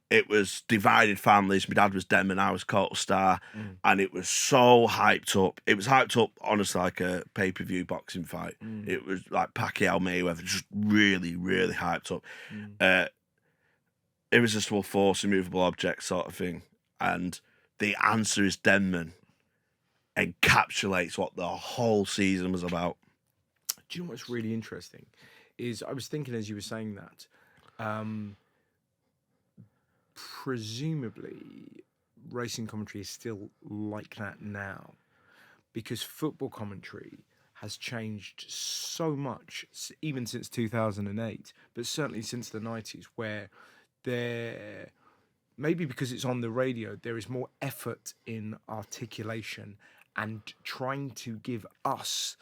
It was divided families. My dad was Denman, I was Courtal Star, and it was so hyped up. It was hyped up, honestly, like a pay-per-view boxing fight. It was like Pacquiao Mayweather, just really, really hyped up. Irresistible force, immovable object sort of thing. And the answer is Denman encapsulates what the whole season was about. Do you know what's really interesting? Is I was thinking as you were saying that, presumably racing commentary is still like that now, because football commentary has changed so much, even since 2008, but certainly since the 90s, where there, maybe because it's on the radio, there is more effort in articulation and trying to give us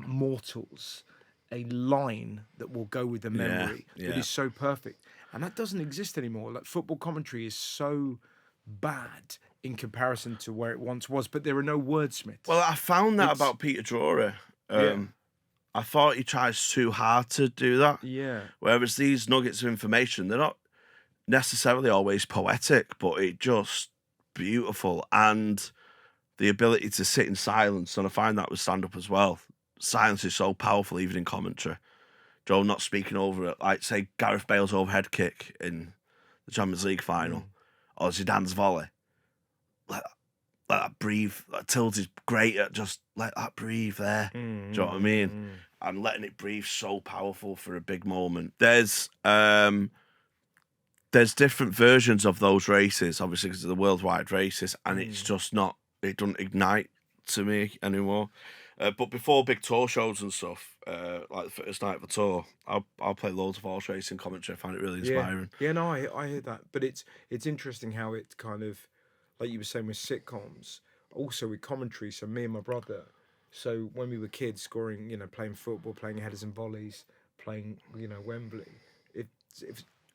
mortals a line that will go with the memory that is so perfect. And that doesn't exist anymore. Like, football commentary is so bad in comparison to where it once was, but there are no wordsmiths. Well, I found that about Peter Drury. I thought he tries too hard to do that. Yeah. Whereas these nuggets of information, they're not necessarily always poetic, but it's just beautiful. And the ability to sit in silence, and I find that with stand-up as well. Silence is so powerful, even in commentary. Joe not speaking over it, like, say, Gareth Bale's overhead kick in the Champions League final, or Zidane's volley. Let that breathe. Like, Tills is great at just let that breathe there. Do you know what I mean? And letting it breathe, so powerful for a big moment. There's different versions of those races, obviously, because of the worldwide races, and it's just not, it doesn't ignite to me anymore. But before big tour shows and stuff, like the first night of the tour, I'll play loads of horse racing commentary. I find it really inspiring. Yeah, no, I hear that. But it's interesting how it kind of, like you were saying with sitcoms, also with commentary. So me and my brother, so when we were kids, scoring, playing football, playing headers and volleys, playing, Wembley,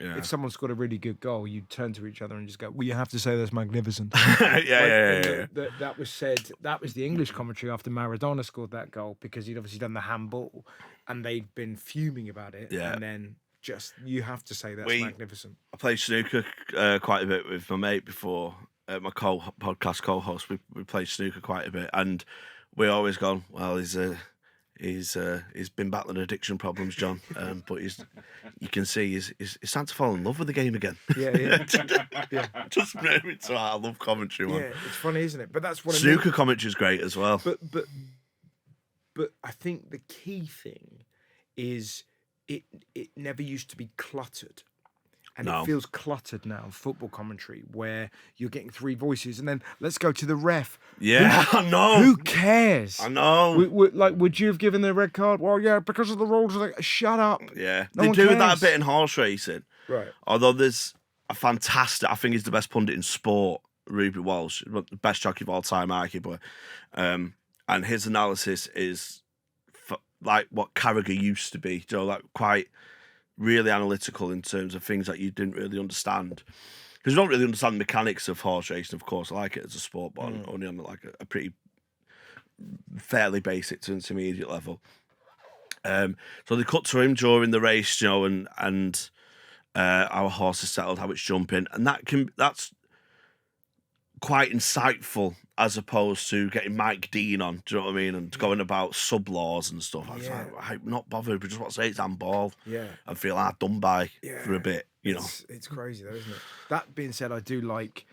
if someone's got a really good goal, you'd turn to each other and just go, well, you have to say that's magnificent. Yeah. That was said, that was the English commentary after Maradona scored that goal, because he'd obviously done the handball and they'd been fuming about it. Yeah. And then just, you have to say that's magnificent. I played snooker quite a bit with my mate before, my podcast co-host. We played snooker quite a bit, and we always gone, well, he's been battling addiction problems, John, but you can see he's starting to fall in love with the game again. Yeah. Just made me to I love commentary, man. Yeah, it's funny, isn't it? But that's what snooker commentary is great as well. But I think the key thing is it never used to be cluttered. And it feels cluttered now, football commentary, where you're getting three voices, and then let's go to the ref. Yeah, I know. Who cares? I know. Would you have given the red card? Well, yeah, because of the rules. Shut up. Yeah, No they one do cares. that a bit in horse racing. Right. Although there's a fantastic, I think he's the best pundit in sport, Ruby Walsh, the best jockey of all time, arguably. And his analysis is like what Carragher used to be, like quite really analytical in terms of things that you didn't really understand. Because you don't really understand the mechanics of horse racing, of course. I like it as a sport, but only on like a pretty fairly basic to intermediate level. So they cut to him during the race, and our horse is settled, how it's jumping, and that's quite insightful, as opposed to getting Mike Dean on, do you know what I mean, and going about sub-laws and stuff. I'm not bothered, but just want to say it's handball. Yeah. And feel done by for a bit, It's crazy though, isn't it? That being said, I do like,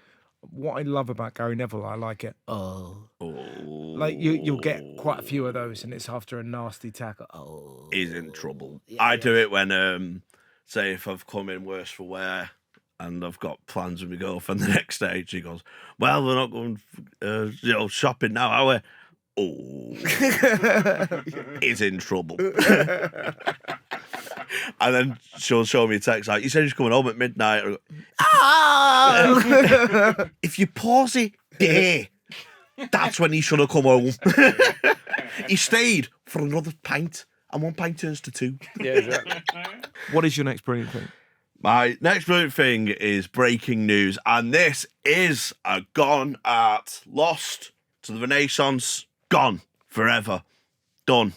what I love about Gary Neville, I like it. Like you'll get quite a few of those, and it's after a nasty tackle. He's in trouble. I do it when, say, if I've come in worse for wear, and I've got plans with my girlfriend the next day. She goes, well, we're not going shopping now, are we? Oh, he's in trouble. And then she'll show me a text like, you said he's coming home at midnight. I go, if you pause it there, that's when he should have come home. He stayed for another pint, and one pint turns to two. Yeah, exactly. What is your next brilliant thing? My next brilliant thing is breaking news, and this is a gone art, lost to the Renaissance, gone forever, done.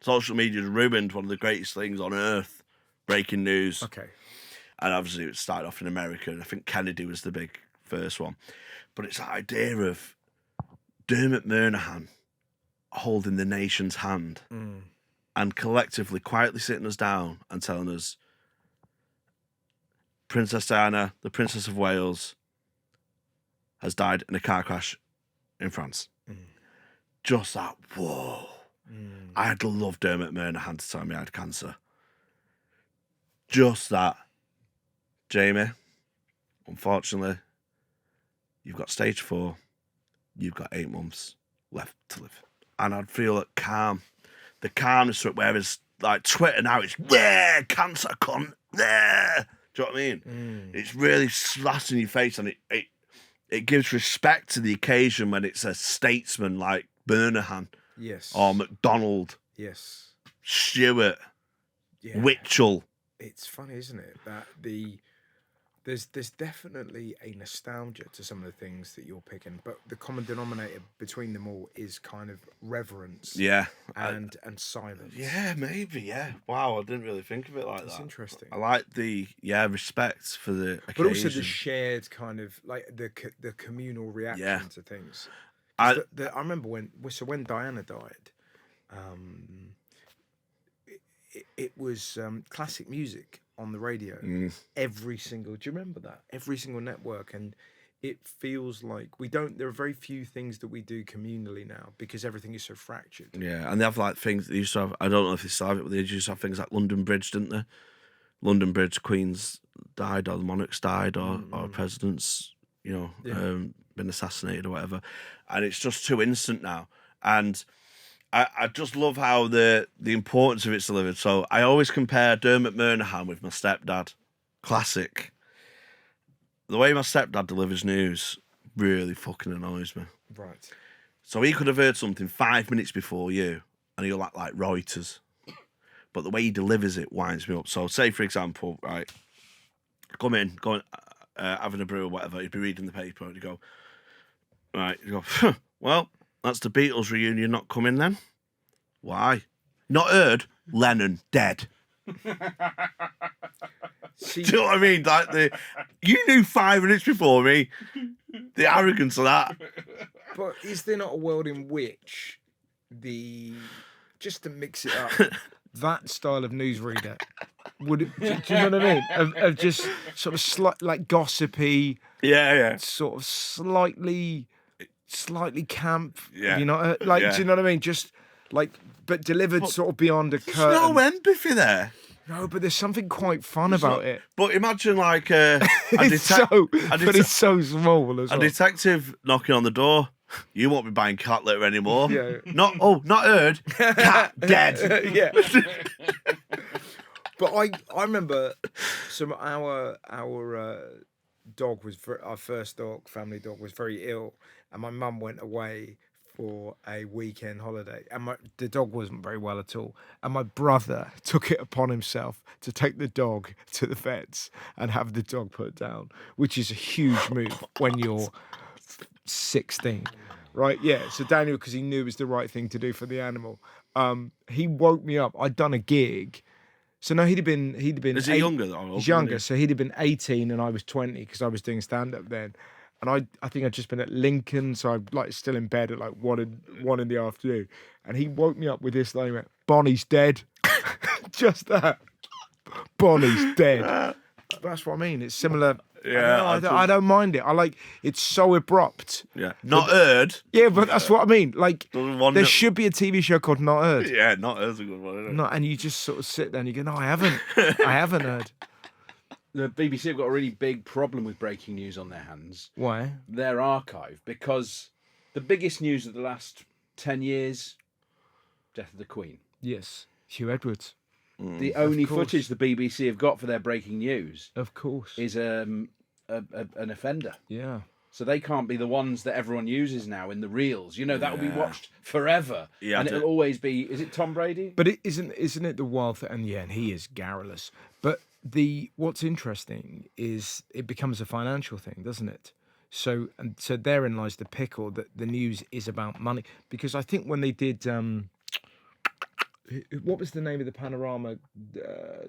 Social media's ruined one of the greatest things on earth, breaking news. Okay. And obviously it started off in America, and I think Kennedy was the big first one. But it's that idea of Dermot Murnaghan holding the nation's hand and collectively, quietly sitting us down and telling us, Princess Diana, the Princess of Wales, has died in a car crash in France. Just that, whoa. I'd love Dermot Murnaghan to tell me I had cancer. Just that. Jamie, unfortunately, you've got stage 4, you've got 8 months left to live. And I'd feel that the calmness to it, whereas like Twitter now, it's cancer, cunt, there. Do you know what I mean? It's really slapping your face, and it gives respect to the occasion when it's a statesman like Burnahan, Yes, or MacDonald, yes, Stewart, yeah. Witchell. It's funny, isn't it, that there's definitely a nostalgia to some of the things that you're picking, but the common denominator between them all is kind of reverence, Yeah, and silence. yeah, maybe, yeah. Wow, I didn't really think of it like that. It's interesting. I like the respect for the occasion. But also the shared kind of like the communal reaction to things. I remember when Diana died, it was classic music on the radio every single. Do you remember that? Every single network, and it feels like there are very few things that we do communally now because everything is so fractured. Yeah, and they have like things that used to have. I don't know if they still have it, but they used to have things like London Bridge, didn't they? London Bridge, Queen's died, or the monarchs died, or presidents, been assassinated or whatever, and it's just too instant now. And I just love how the importance of it's delivered. So I always compare Dermot Murnaghan with my stepdad. Classic. The way my stepdad delivers news really fucking annoys me. Right. So he could have heard something 5 minutes before you, and he'll act like Reuters. But the way he delivers it winds me up. So say, for example, right, come in, having a brew or whatever, he'd be reading the paper, and he'd go, right, he'd go, well, that's the Beatles reunion not coming then. Why? Not heard? Lennon dead. See, Do you know what I mean? Like you knew 5 minutes before me. The arrogance of that. but is there not a world in which just to mix it up, that style of newsreader do you know what I mean? Of just sort of like gossipy, sort of slightly camp, Yeah. do you know what I mean? Just like, but delivered sort of beyond a curtain. There's no empathy there. No, but there's something quite fun about it. But imagine like but it's so small as well. A detective knocking on the door. You won't be buying cat litter anymore. Yeah. Not heard. Cat dead. Yeah. But I remember our dog was our first dog, family dog, was very ill, and my mum went away for a weekend holiday, and the dog wasn't very well at all, and my brother took it upon himself to take the dog to the vets and have the dog put down, which is a huge move when you're 16, right? Yeah. So Daniel, because he knew it was the right thing to do for the animal, he woke me up. I'd done a gig. So no, he'd have been. Is he younger though? He's younger, so he'd have been 18 and I was 20 because I was doing stand up then, and I think I'd just been at Lincoln, so I'm like still in bed at like one in the afternoon, and he woke me up with this line, like, Bonnie's dead, just that, Bonnie's dead. That's what I mean. It's similar. Yeah, I don't mind it. I like it's so abrupt. Yeah, not heard. Yeah, but that's what I mean. Like There there should be a TV show called Not Heard. Yeah, not heard's a good one, isn't it? And you just sort of sit there and you go, no, I haven't heard. The BBC have got a really big problem with breaking news on their hands. Why? Their archive, because the biggest news of the last 10 years, death of the Queen. Yes, Hugh Edwards. The only footage the BBC have got for their breaking news, of course, is an offender. Yeah. So they can't be the ones that everyone uses now in the reels. You know, that will be watched forever. Yeah, and it'll always be, is it Tom Brady? But isn't it the wild thing? And yeah, and he is garrulous. But what's interesting is it becomes a financial thing, doesn't it? So therein lies the pickle, that the news is about money. Because I think when they did, what was the name of the Panorama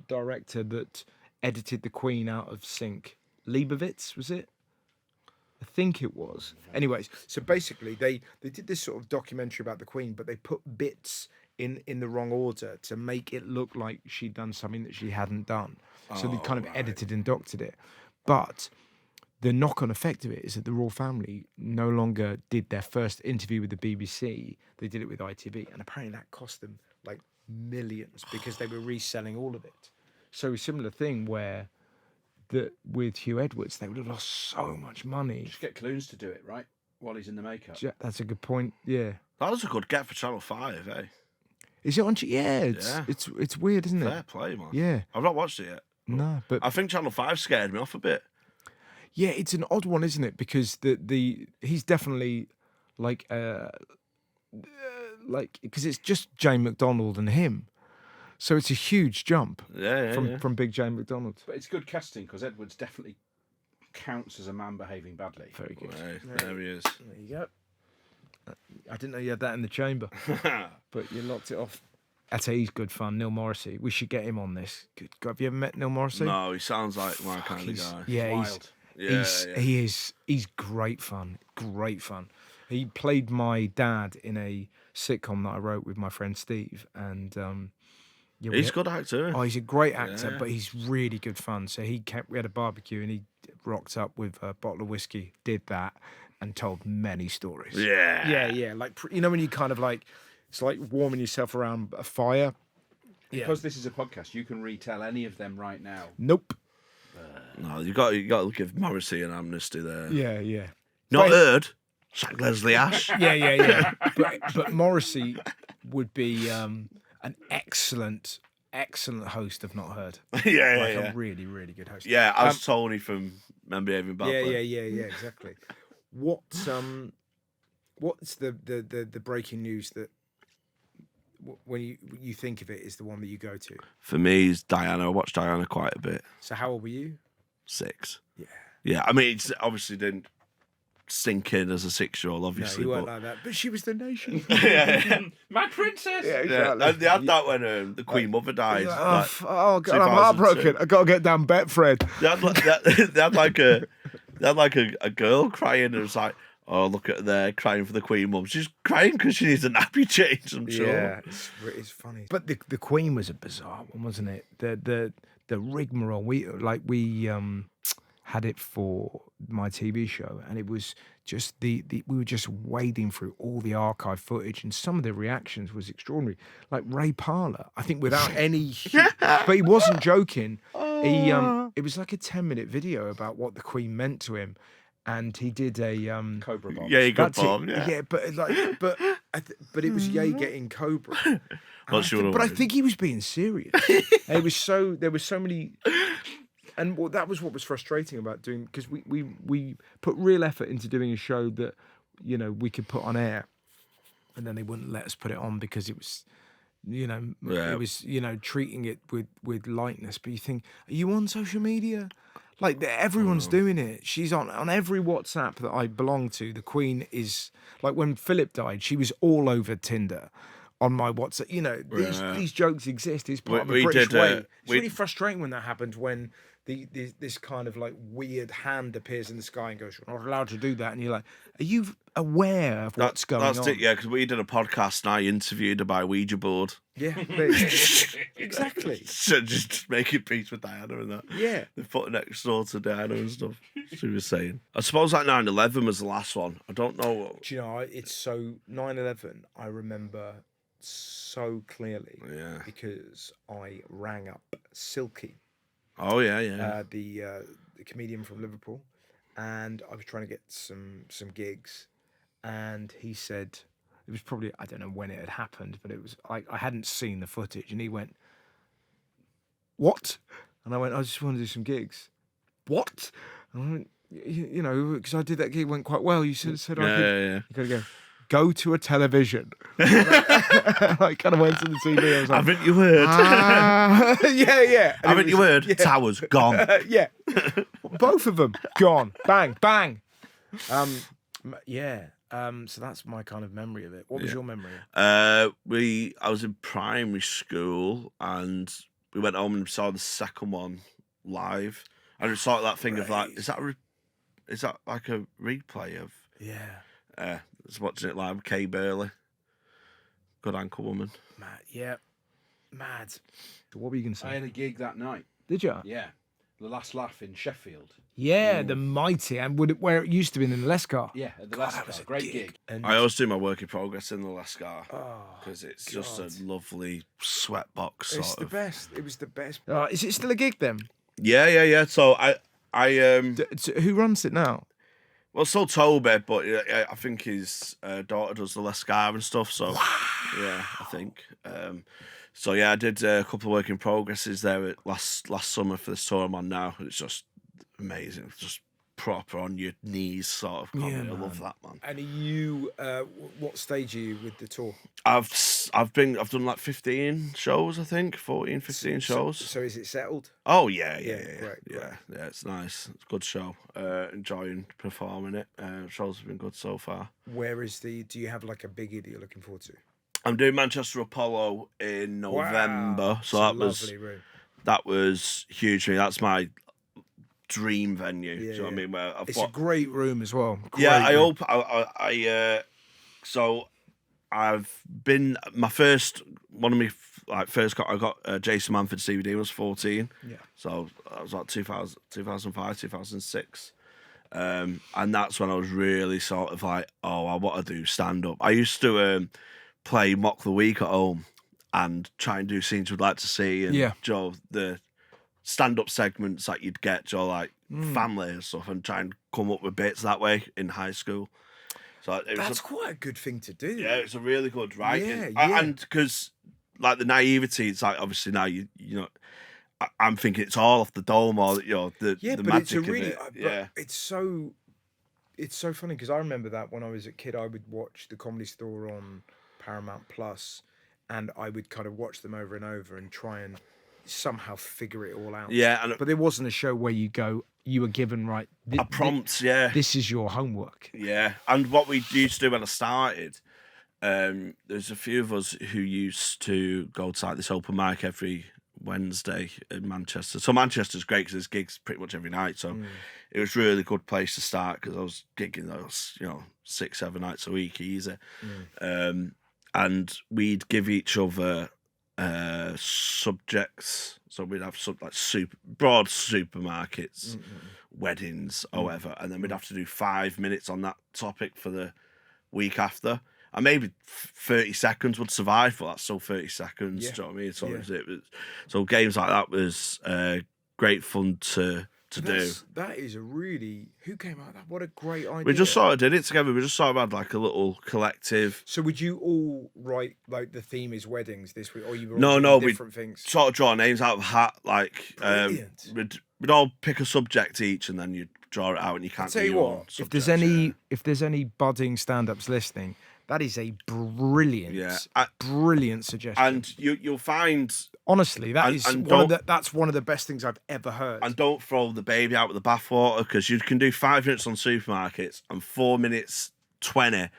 director that edited the Queen out of sync? Leibovitz, was it? I think it was. Anyways, so basically they did this sort of documentary about the Queen, but they put bits in the wrong order to make it look like she'd done something that she hadn't done. So they kind of edited and doctored it. But the knock-on effect of it is that the royal family no longer did their first interview with the BBC. They did it with ITV, and apparently that cost them like millions because they were reselling all of it. So a similar thing where that with Hugh Edwards, they would have lost so much money. Just get Clunes to do it, right? While he's in the makeup. Yeah, that's a good point. Yeah. That was a good get for Channel 5, eh? Is it on? Yeah, it's weird, isn't it? Fair play, man. Yeah. I've not watched it yet. No, but I think Channel 5 scared me off a bit. yeah, it's an odd one, isn't it? Because he's definitely like because it's just Jane McDonald and him, so it's a huge jump. From Big Jane McDonald. But it's good casting because Edwards definitely counts as a man behaving badly. Very good. There he is. There you go. I didn't know you had that in the chamber, but you locked it off. I tell you, he's good fun. Neil Morrissey. We should get him on this. Good God, have you ever met Neil Morrissey? No, he sounds like my kind of guy. Yeah, he's great fun. Great fun. He played my dad in a sitcom that I wrote with my friend Steve, and he's a good actor. Oh, he's a great actor, but he's really good fun. So we had a barbecue, and he rocked up with a bottle of whiskey, did that, and told many stories. Yeah. Like when you kind of like, it's like warming yourself around a fire. Because this is a podcast, you can retell any of them right now. Nope. No, you got to give Morrissey an amnesty there. Yeah. Not heard. Sack Leslie Ash. Yeah. But Morrissey would be an excellent host of Not Heard. A really, really good host. Yeah, as Tony from Men Behaving Badly. Yeah, exactly. What's the breaking news that when you think of it is the one that you go to? For me, it's Diana. I watch Diana quite a bit. So how old were you? 6. Yeah. Yeah, I mean, it obviously didn't sink in as a 6-year-old, obviously. No, you weren't like that. But she was the nation. My princess! Yeah, exactly. They had that when the Queen Mother died. Oh, God, I'm heartbroken. I got to get down Betfred. They had like a girl crying, and it was like, oh, look at her there crying for the Queen Mum. She's crying because she needs a nappy change, I'm sure. Yeah, it's funny. But the Queen was a bizarre one, wasn't it? The rigmarole. We had it for my TV show, and it was just we were just wading through all the archive footage, and some of the reactions was extraordinary. Like Ray Parlour, I think without any, but he wasn't joking. He it was like a 10-minute video about what the Queen meant to him. And he did a Cobra bomb. Yeah, he got bombed. Yeah, but it was Ye getting Cobra. But I think he was being serious. There were so many, and that was what was frustrating about doing, because we put real effort into doing a show that we could put on air, and then they wouldn't let us put it on because it was. It was treating it with lightness. But you think, are you on social media? Like everyone's doing it. She's on every WhatsApp that I belong to. The Queen is like, when Philip died, she was all over Tinder on my WhatsApp. These jokes exist. It's part of the British way. It's really frustrating when that happens, when this kind of like weird hand appears in the sky and goes, "You're not allowed to do that," and you're like, "Are you aware of what's going on?" That's it, yeah. Because we did a podcast and I interviewed her by Ouija board. Yeah, exactly. So just making peace with Diana and that. Yeah, they put her next door to Diana and stuff. She was saying. I suppose like 9/11 was the last one. I don't know. Do you know? It's so 9/11. I remember so clearly. Yeah. Because I rang up Silky. Oh yeah. The comedian from Liverpool, and I was trying to get some gigs, and he said it was probably, I don't know when it had happened, but it was I hadn't seen the footage, and he went, "What?" And I went, "I just want to do some gigs." "What?" And I went, because I did that gig, went quite well. You said I could. You gotta go to a television. I kind of went to the TV. I was like, haven't you heard? Yeah. And haven't you heard? Yeah. Towers gone. Yeah. Both of them gone. Bang, bang. So that's my kind of memory of it. What was your memory? I was in primary school, and we went home and saw the second one live. And it saw that thing of like, is that like a replay of? Yeah. I was watching it live with Kay Burley. Good ankle woman. Mad. Yeah. Mad. So what were you going to say? I had a gig that night. Did you? Yeah. The Last Laugh in Sheffield. Yeah, the Mighty, and where it used to be in the Lescar. Yeah, at the Lescar. Great gig. And I always do my work in progress in the Lescar because it's just a lovely sweatbox. It's the best. It was the best. Is it still a gig then? Yeah. So Who runs it now? well, so Toby, but I think his daughter does the Lescar and stuff. So yeah, I think. So yeah, I did a couple of work in progresses there last summer for this tour I'm on now. It's just amazing. It's just proper on your knees sort of comedy. I love that, man. And are you, what stage are you with the tour? I've done like 15 shows, I think, 14, 15 shows. So is it settled? Oh yeah. Great. Yeah, it's nice. It's a good show. Enjoying performing it. Shows have been good so far. Do you have like a biggie that you're looking forward to? I'm doing Manchester Apollo in November, so that was huge for me. That's my dream venue. Do you know what I mean? Where it's a great room as well. So I've been I got Jason Manford's DVD when I was 14. Yeah. So I was like 2005, 2006. And that's when I was really sort of like, oh, I want to do stand up. I used to play Mock the Week at home and try and do scenes we'd like to see, and Joe, the stand-up segments that you'd get, Joe, like family and stuff, and try and come up with bits that way in high school. So that's quite a good thing to do. Yeah, it's a really good writing. Yeah. And because like the naivety, it's like obviously now you know, I'm thinking it's all off the dome, or the magic of it. Yeah, it's so funny because I remember that when I was a kid, I would watch the Comedy Store on Paramount Plus, and I would kind of watch them over and over and try and somehow figure it all out. Yeah, but there wasn't a show where you were given a prompt. This is your homework. Yeah, and what we used to do when I started, there's a few of us who used to go to like this open mic every Wednesday in Manchester. So Manchester's great because there's gigs pretty much every night. So it was a really good place to start because I was gigging those 6-7 nights a week easy. And we'd give each other subjects. So we'd have broad supermarkets, weddings, or whatever, and then we'd have to do 5 minutes on that topic for the week after. And maybe 30 seconds would survive, but that's still 30 seconds. Do you know what I mean? So games like that was great fun to do. That is who came out with that? What a great idea. We just sort of did it together. We just sort of had like a little collective. So would you all write like the theme is weddings this week, or you were all different things? Sort of draw names out of a hat. Like we'd all pick a subject each, and then you'd draw it out, and you can't. Tell you what, if there's any budding stand-ups listening, that is a brilliant suggestion. And you'll find, honestly, that's one of the best things I've ever heard. And don't throw the baby out with the bathwater, because you can do 5 minutes on supermarkets and 4 minutes 20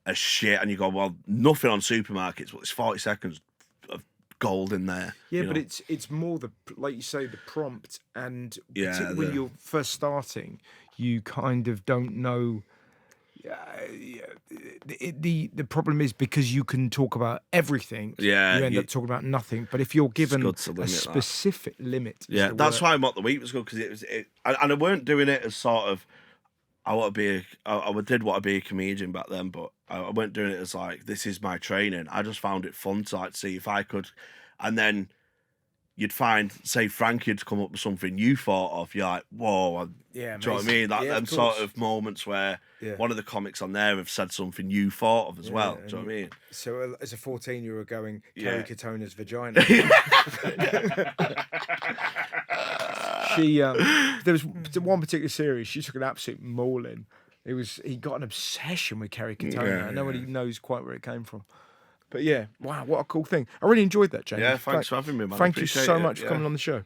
as shit, and you go, well, nothing on supermarkets, but it's 40 seconds of gold in there. Yeah, but it's more like you say, the prompt, and particularly when you're first starting, you kind of don't know. The problem is because you can talk about everything. You end up talking about nothing. But if you're given a specific limit, that's why Mock the Week was good, because and I weren't doing it as sort of I did want to be a comedian back then, but I weren't doing it as like this is my training. I just found it fun to like see if I could, and then you'd find, say, Frankie'd come up with something you thought of. You're like, whoa, do you know what I mean? Them sort of moments where one of the comics on there have said something you thought of as well. Do you know what I mean? So as a 14-year-old going, Kerry Katona's vagina. There was one particular series, she took an absolute mauling. He got an obsession with Kerry Katona. Nobody knows quite where it came from. But yeah, wow, what a cool thing. I really enjoyed that, James. Yeah, thanks for having me, man. Thank you so much for coming on the show.